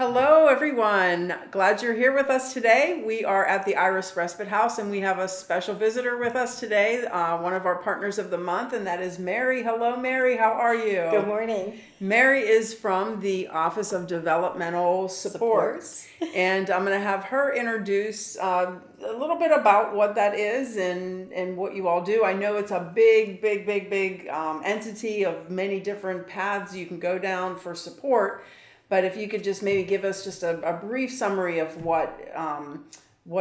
Hello, everyone. Glad you're here with us today. We are at the Iris Respite House, and we have a special visitor with us today, one of our partners of the month, and that is Mary. Hello, Mary. How are you? Good morning. Mary is from the Office of Developmental Supports, and I'm going to have her introduce a little bit about what that is and what you all do. I know it's a big entity of many different paths you can go down for support. But if you could just maybe give us just a brief summary of what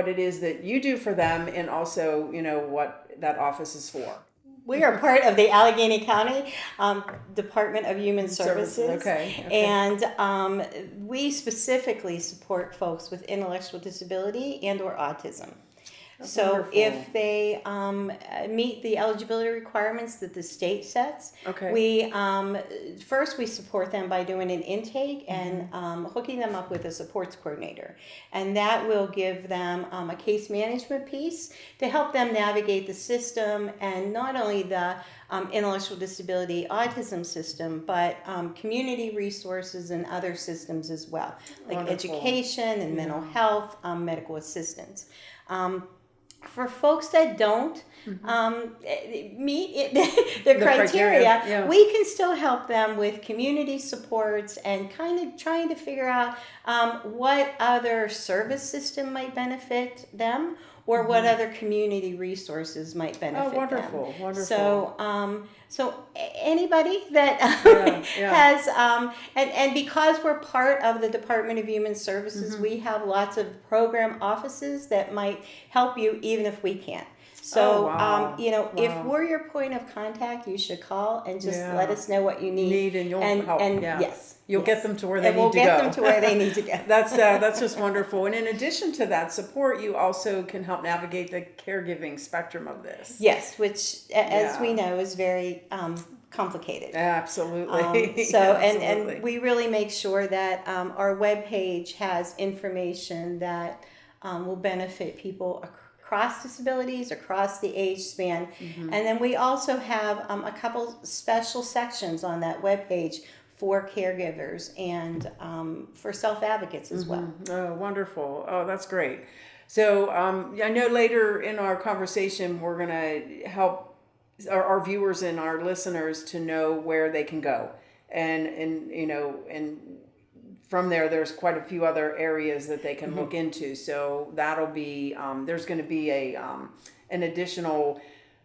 it is that you do for them, and also, what that office is for. We are part of the Allegheny County Department of Human Services. Okay. And we specifically support folks with intellectual disability and or autism. That's so wonderful. If they meet the eligibility requirements that the state sets, we first we support them by doing an intake and hooking them up with a supports coordinator, and that will give them a case management piece to help them navigate the system, and not only the intellectual disability autism system, but community resources and other systems as well, like education and mental health, medical assistance. For folks that don't meet the criteria, we can still help them with community supports and kind of trying to figure out what other service system might benefit them, or what other community resources might benefit them. Wonderful. So anybody that has, and because we're part of the Department of Human Services, we have lots of program offices that might help you even if we can't. So, if we're your point of contact, you should call and just let us know what you need. And you'll help. You'll get them to where they need to go. We'll get them to where they need to go. That's just wonderful. And in addition to that support, you also can help navigate the caregiving spectrum of this. Yes, which, as we know, is very complicated. Absolutely. And we really make sure that our webpage has information that will benefit people across disabilities, across the age span. And then we also have a couple special sections on that webpage for caregivers and for self-advocates as well. Oh, wonderful. Oh, that's great. So I know later in our conversation, we're going to help our viewers and our listeners to know where they can go. And from there's quite a few other areas that they can look into. So that'll be, there's going to be an additional,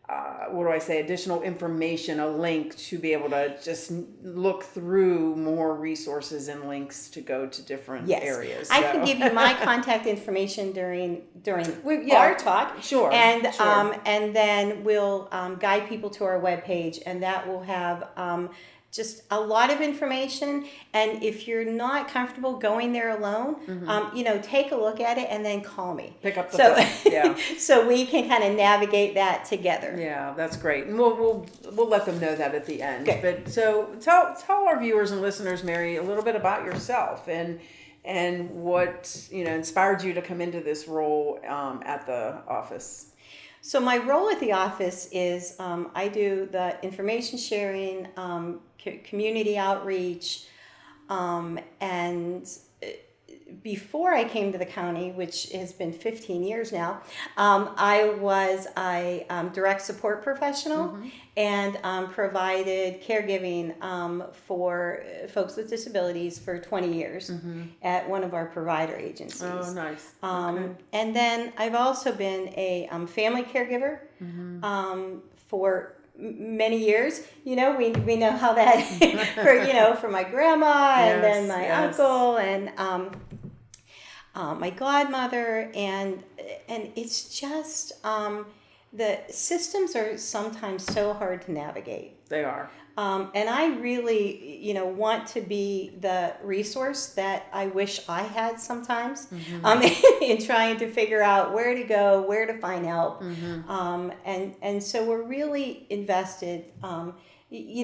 additional information, a link to be able to just look through more resources and links to go to different areas. I can give you my contact information during our talk. Sure. And then we'll guide people to our webpage, and that will have just a lot of information. And if you're not comfortable going there alone, take a look at it and then call me. Pick up the phone. Yeah. So we can kind of navigate that together. Yeah, that's great. And we'll let them know that at the end. Good. But so tell our viewers and listeners, Mary, a little bit about yourself and what inspired you to come into this role at the office. So my role at the office is I do the information sharing, community outreach, and before I came to the county, which has been 15 years now, I was a direct support professional and provided caregiving for folks with disabilities for 20 years at one of our provider agencies. Oh, nice. And then I've also been a family caregiver for many years. We know how that for my grandma and then my uncle and my godmother, and it's just the systems are sometimes so hard to navigate. They are. And I really, want to be the resource that I wish I had sometimes in trying to figure out where to go, where to find help. And so we're really invested, we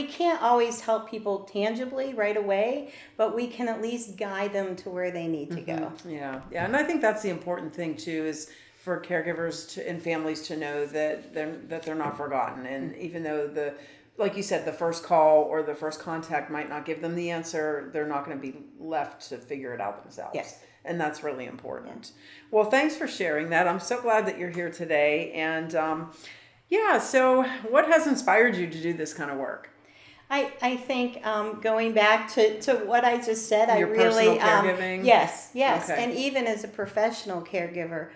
can't always help people tangibly right away, but we can at least guide them to where they need to go. Yeah. And I think that's the important thing too, is for caregivers and families to know that they're not forgotten. And even though like you said, the first call or the first contact might not give them the answer. They're not going to be left to figure it out themselves. Yes. And that's really important. Well, thanks for sharing that. I'm so glad that you're here today. And so what has inspired you to do this kind of work? I think going back to what I just said, Your I really personal caregiving? yes, Okay. and even as a professional caregiver,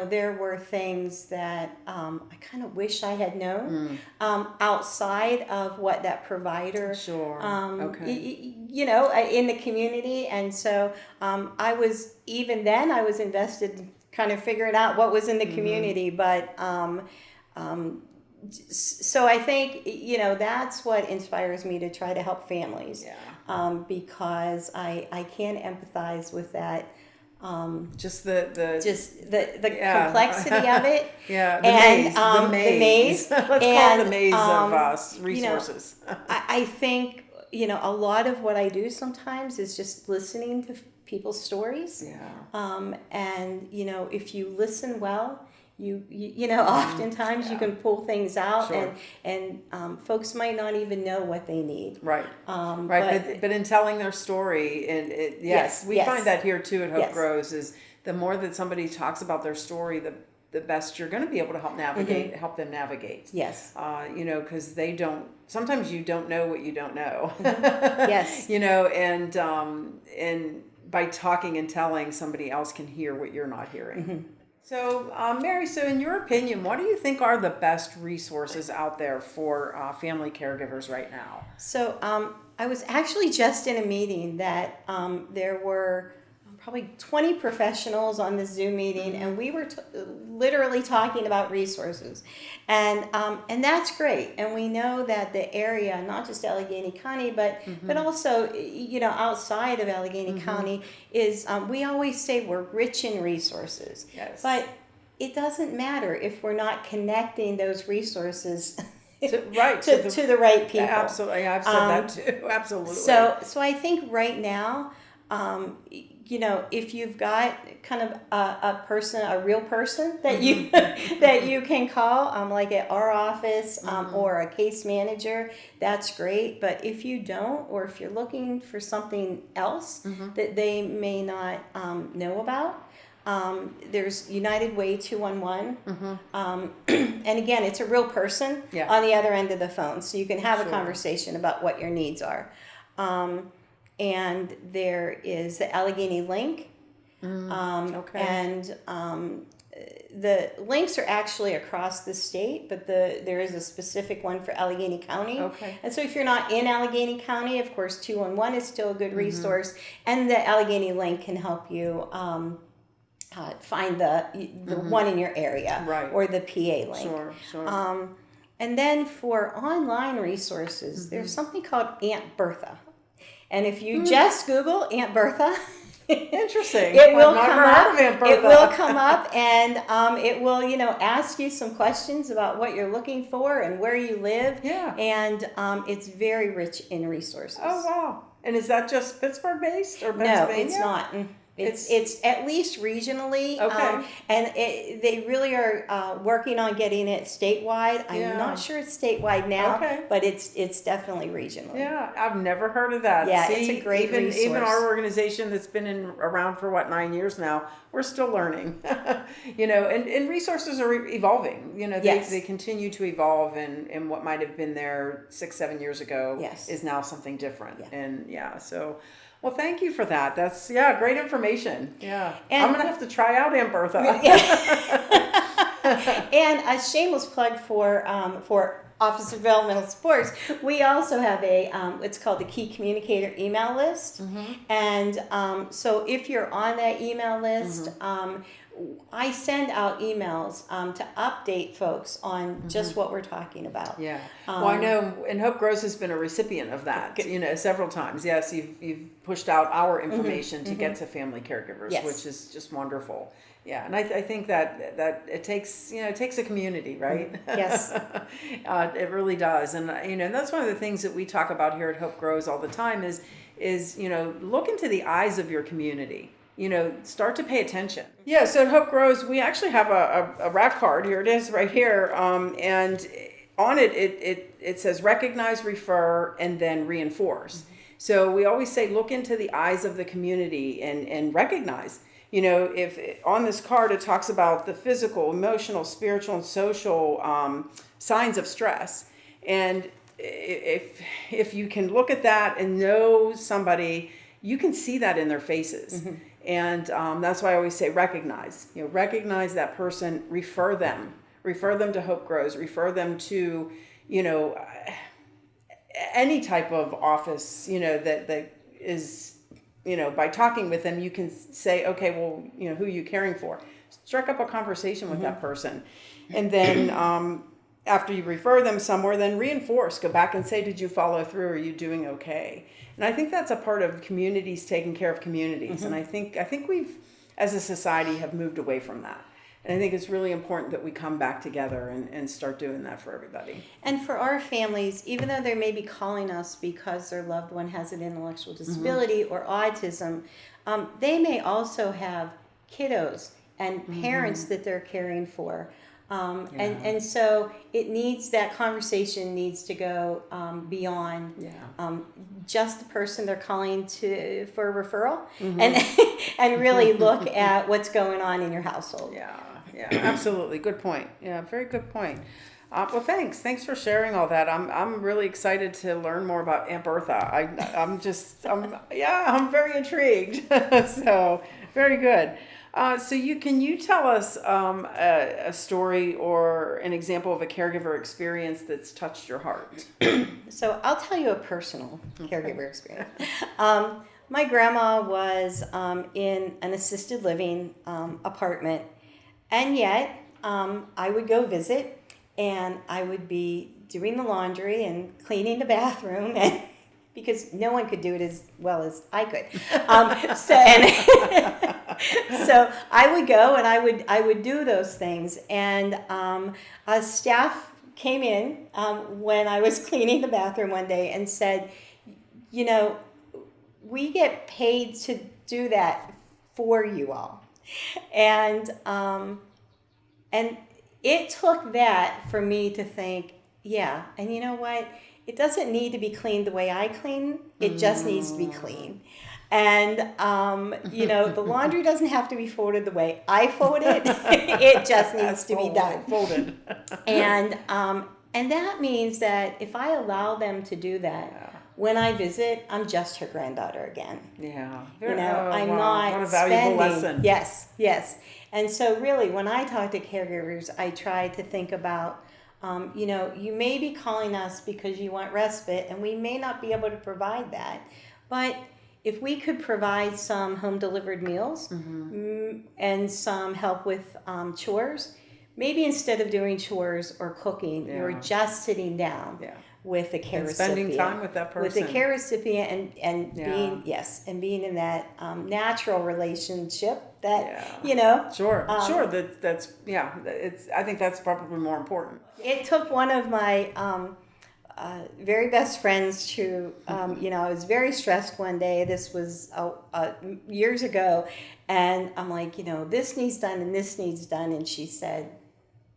there were things that I kind of wish I had known outside of what that provider, Sure. Okay. in the community, and so I was invested in kind of figuring out what was in the community, but. So I think, that's what inspires me to try to help families. Yeah. Because I can empathize with that. Just the Complexity of it. Yeah. The maze. Let's call it the maze of resources. I think, a lot of what I do sometimes is just listening to people's stories. Yeah. And, if you listen well, oftentimes you can pull things out. Sure. and folks might not even know what they need. Right. But in telling their story, and we find that here too at Hope Grows, is the more that somebody talks about their story, the best you're going to be able to help them navigate. Yes. Because sometimes you don't know what you don't know. Yes. And by talking and telling, somebody else can hear what you're not hearing. Mm-hmm. So, Mary, in your opinion, what do you think are the best resources out there for family caregivers right now? So, I was actually just in a meeting that there were probably 20 professionals on this Zoom meeting, and we were literally talking about resources, and that's great. And we know that the area, not just Allegheny County, but also outside of Allegheny County, is we always say we're rich in resources. Yes. But it doesn't matter if we're not connecting those resources to the right people. Absolutely, I've said that too. Absolutely. So I think right now. If you've got kind of a real person that you that you can call, like at our office, or a case manager, that's great. But if you don't, or if you're looking for something else that they may not know about, there's United Way 211. And again, it's a real person on the other end of the phone, so you can have a conversation about what your needs are. And there is the Allegheny Link. And the links are actually across the state, but there is a specific one for Allegheny County. Okay. And so if you're not in Allegheny County, of course, 211 is still a good resource. And the Allegheny Link can help you find the one in your area, or the PA link. Sure. And then for online resources, there's something called Aunt Bertha. And if you just Google Aunt Bertha, interesting. It will come up. Aunt Bertha. It will come up, and it will, ask you some questions about what you're looking for and where you live. Yeah. And it's very rich in resources. Oh wow! And is that just Pittsburgh based or Pennsylvania? No, it's not. It's at least regionally, okay. And they really are working on getting it statewide. I'm not sure it's statewide now, but it's definitely regional. Yeah, I've never heard of that. Yeah, it's a great resource. Even our organization that's been around for 9 years now, we're still learning. And resources are evolving. They continue to evolve, and what might have been there 6-7 years ago is now something different. Yeah. And so. Well, thank you for that. That's great information. Yeah, and I'm gonna have to try out Aunt Bertha. And a shameless plug for Office of Developmental Supports. We also have it's called the Key Communicator email list, and so if you're on that email list. I send out emails to update folks on just what we're talking about. Yeah. Well, I know, and Hope Grows has been a recipient of that, several times. Yes, you've pushed out our information to get to family caregivers, which is just wonderful. Yeah, and I think that it takes a community, right? Yes. It really does, and that's one of the things that we talk about here at Hope Grows all the time is look into the eyes of your community. Start to pay attention. Yeah, so at Hope Grows, we actually have a wrap card. Here it is right here. And on it says recognize, refer, and then reinforce. So we always say look into the eyes of the community and recognize. You know, if on this card it talks about the physical, emotional, spiritual, and social signs of stress, and if you can look at that and know somebody, you can see that in their faces. And that's why I always say recognize. You know, recognize that person, refer them to Hope Grows, refer them to, you know, any type of office, you know, that is, you know, by talking with them, you can say, okay, well, you know, who are you caring for? Strike up a conversation with that person. And then after you refer them somewhere, then reinforce, go back and say, did you follow through? Are you doing okay? And I think that's a part of communities taking care of communities. And I think we've, as a society, have moved away from that. And I think it's really important that we come back together and start doing that for everybody. And for our families, even though they may be calling us because their loved one has an intellectual disability or autism, they may also have kiddos and parents that they're caring for. And so that conversation needs to go beyond just the person they're calling for a referral and really look at what's going on in your household. Yeah, absolutely. Good point. Yeah, very good point. Well, thanks for sharing all that. I'm really excited to learn more about Aunt Bertha. I'm very intrigued. So very good. So can you tell us a story or an example of a caregiver experience that's touched your heart? So I'll tell you a personal caregiver experience. My grandma was in an assisted living apartment, and yet I would go visit, and I would be doing the laundry and cleaning the bathroom, and because no one could do it as well as I could. So I would go and I would do those things, and a staff came in when I was cleaning the bathroom one day and said, you know, we get paid to do that for you all, and it took that for me to think, yeah, and you know what? It doesn't need to be cleaned the way I clean. It just needs to be clean. And, you know, the laundry doesn't have to be folded the way I fold it. It just needs to be done. Folded. And that means that if I allow them to do that, when I visit, I'm just her granddaughter again. Yeah. You know, I'm not what a valuable lesson. Yes. And so really, when I talk to caregivers, I try to think about, you know, you may be calling us because you want respite, and we may not be able to provide that. But if we could provide some home-delivered meals and some help with chores, maybe instead of doing chores or cooking, you're just sitting down with the care recipient. Spending time with that person. With the care recipient and being in that natural relationship that, you know. Sure. That's I think that's probably more important. It took one of my very best friends to, you know, I was very stressed one day. This was years ago. And I'm like, you know, this needs done and this needs done. And she said,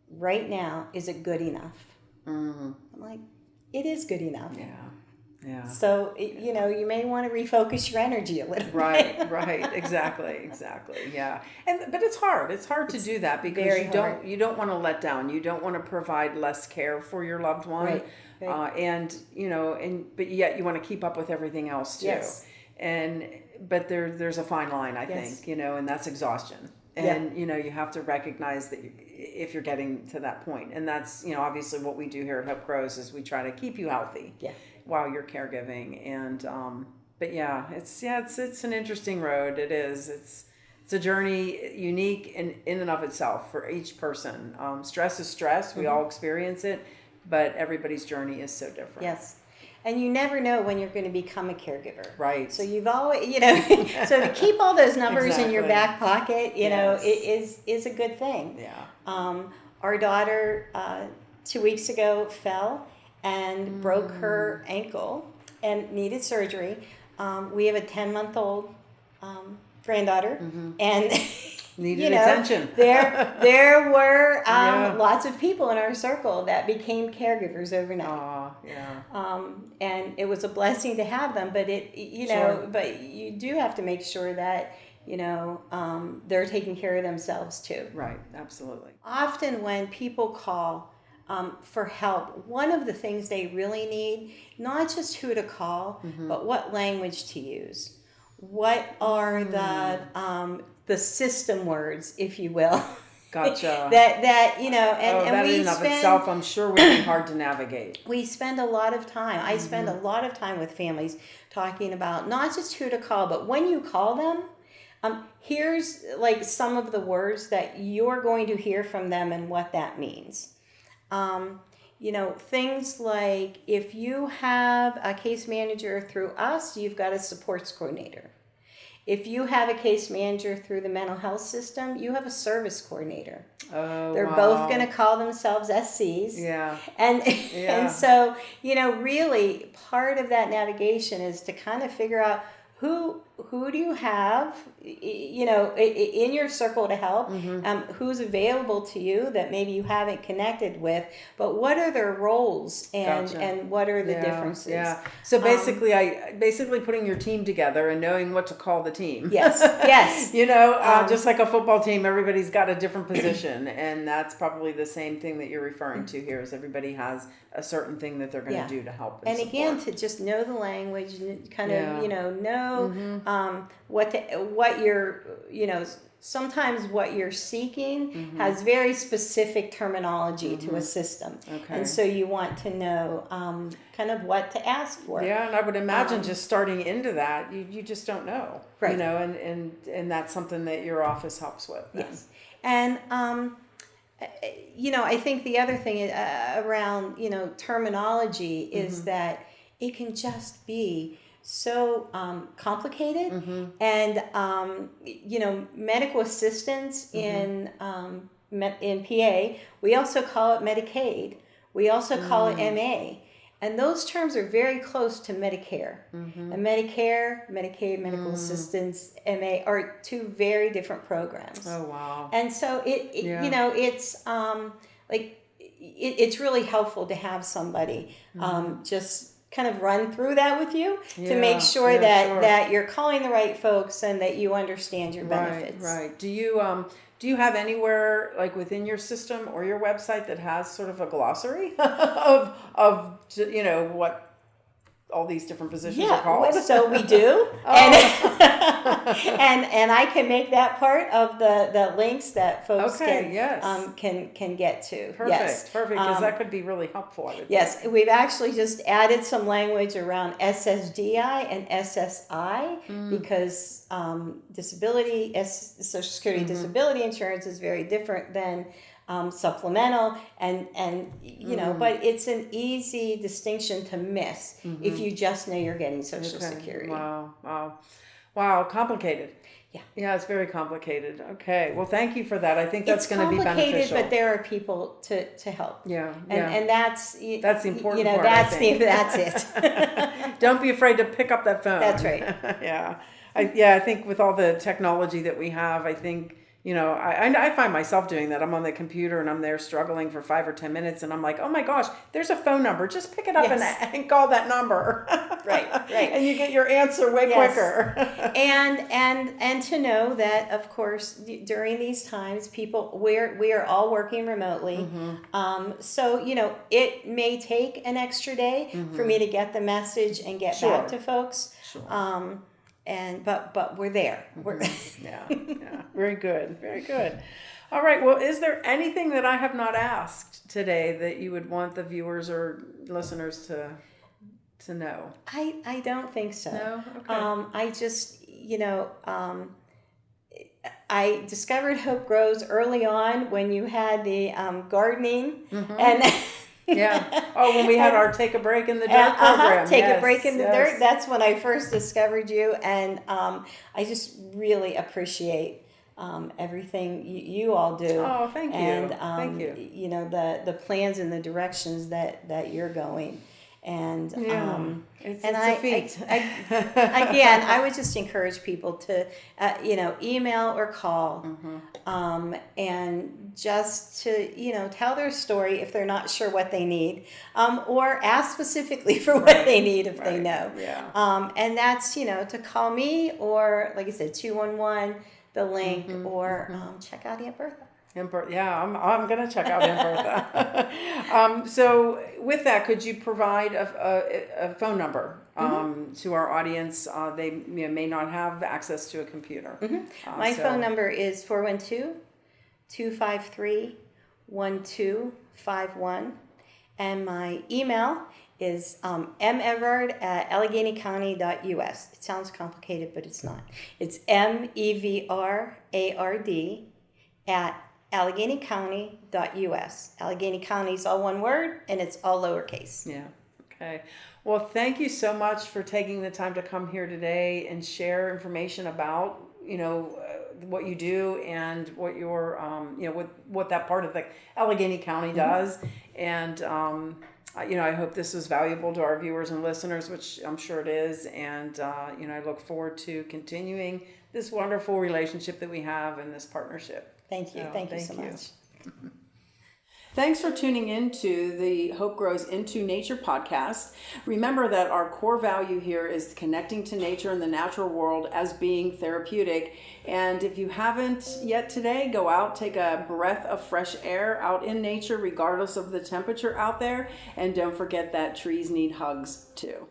right now, is it good enough? I'm like, it is good enough. Yeah. So, you know, you may want to refocus your energy a little bit. Right. Exactly. Yeah. But it's hard. It's hard to do that because you don't want to let down. You don't want to provide less care for your loved one. Right. And, you know, but yet you want to keep up with everything else too. Yes. But there's a fine line, I think, you know, and that's exhaustion. And, you know, you have to recognize that if you're getting to that point. And that's, you know, obviously what we do here at Hope Grows is we try to keep you healthy while you're caregiving. And, but it's an interesting road. It is. It's a journey unique in and of itself for each person. Stress is stress. We all experience it, but everybody's journey is so different. Yes. And you never know when you're going to become a caregiver. Right. So you've always, you know, so to keep all those numbers in your back pocket, you know, it is a good thing. Yeah. Our daughter 2 weeks ago fell and broke her ankle and needed surgery. We have a 10-month-old granddaughter, and Needed attention. there were Yeah. lots of people in our circle that became caregivers overnight. Yeah. And it was a blessing to have them, but Sure. but you do have to make sure that, they're taking care of themselves too. Right. Absolutely. Often when people call for help, one of the things they really need, not just who to call, but what language to use. What are the system words, if you will? Gotcha. that that we in and of spend, itself, I'm sure, would be hard to navigate. we spend a lot of time. I spend a lot of time with families talking about not just who to call, but when you call them, here's like some of the words that you're going to hear from them and what that means. Things like if you have a case manager through us, you've got a supports coordinator. If you have a case manager through the mental health system, you have a service coordinator. Oh, They're wow. both going to call themselves SCs. Yeah. And so, really part of that navigation is to kind of figure out who do you have, in your circle to help, who's available to you that maybe you haven't connected with, but what are their roles and Gotcha. and what are the differences? Yeah. So basically putting your team together and knowing what to call the team. Yes. Just like a football team, everybody's got a different position, and that's probably the same thing that you're referring to here. Is everybody has a certain thing that they're going to do to help and support. Again, to just know the language, kind of know what you're sometimes what you're seeking has very specific terminology to a system. Okay. And so you want to know kind of what to ask for. Yeah, and I would imagine just starting into that, you just don't know. Right. And that's something that your office helps with. Then. Yes. And I think the other thing around terminology is that it can just be so complicated, and medical assistance in PA, we also call it Medicaid, we also call it MA, and those terms are very close to Medicare. And Medicare, Medicaid, medical assistance, MA are two very different programs. Oh wow! And so it's it's really helpful to have somebody just kind of run through that with you to make sure that you're calling the right folks and that you understand your benefits. Right. Do you have anywhere like within your system or your website that has sort of a glossary of what all these different positions are called? So we do. And I can make that part of the links that folks can get to. Perfect, yes. Perfect, because that could be really helpful. I would think. We've actually just added some language around SSDI and SSI because disability, Social Security disability insurance is very different than supplemental and but it's an easy distinction to miss if you just know you're getting Social Security. Wow, complicated. Yeah, it's very complicated. Okay, well, thank you for that. I think that's going to be beneficial. It's complicated, but there are people to help. And that's the important part. That's it. Don't be afraid to pick up that phone. That's right. I think with all the technology that we have, I think. I find myself doing that. I'm on the computer and I'm there struggling for 5 or 10 minutes and I'm like, oh my gosh, there's a phone number. Just pick it up and call that number. Right. And you get your answer way quicker. and to know that, of course, during these times, we are all working remotely. So, it may take an extra day for me to get the message and get back to folks. Sure. But we're there. Yeah. Very good. All right. Well, is there anything that I have not asked today that you would want the viewers or listeners to know? I don't think so. No. Okay. I just I discovered Hope Grows early on when you had the gardening and. Yeah. Oh, when we had our Take a Break in the Dirt program. Take a Break in the Dirt. That's when I first discovered you. And I just really appreciate everything you all do. Oh, thank you. And, thank you. The plans and the directions that you're going. And It's and a feat. again, I would just encourage people to, email or call, and just to, tell their story if they're not sure what they need, or ask specifically for what they need if they know. Yeah. And that's, to call me, or like I said, 211, the link, or check out Aunt Bertha. Yeah, I'm gonna check out Aunt Bertha. So with that, could you provide a phone number to our audience? They may not have access to a computer. My phone number is 412-253-1251, and my email is mevrard@alleghenycounty.us. It sounds complicated, but it's not. It's mevrard at AlleghenyCounty.us. Allegheny County is all one word, and it's all lowercase. Yeah. Okay. Well, thank you so much for taking the time to come here today and share information about, what you do and what your, what that part of the Allegheny County does. And, I hope this was valuable to our viewers and listeners, which I'm sure it is. And, I look forward to continuing this wonderful relationship that we have and this partnership. Thank you. Thank you so much. Thanks for tuning in to the Hope Grows Into Nature podcast. Remember that our core value here is connecting to nature and the natural world as being therapeutic. And if you haven't yet today, go out, take a breath of fresh air out in nature, regardless of the temperature out there. And don't forget that trees need hugs too.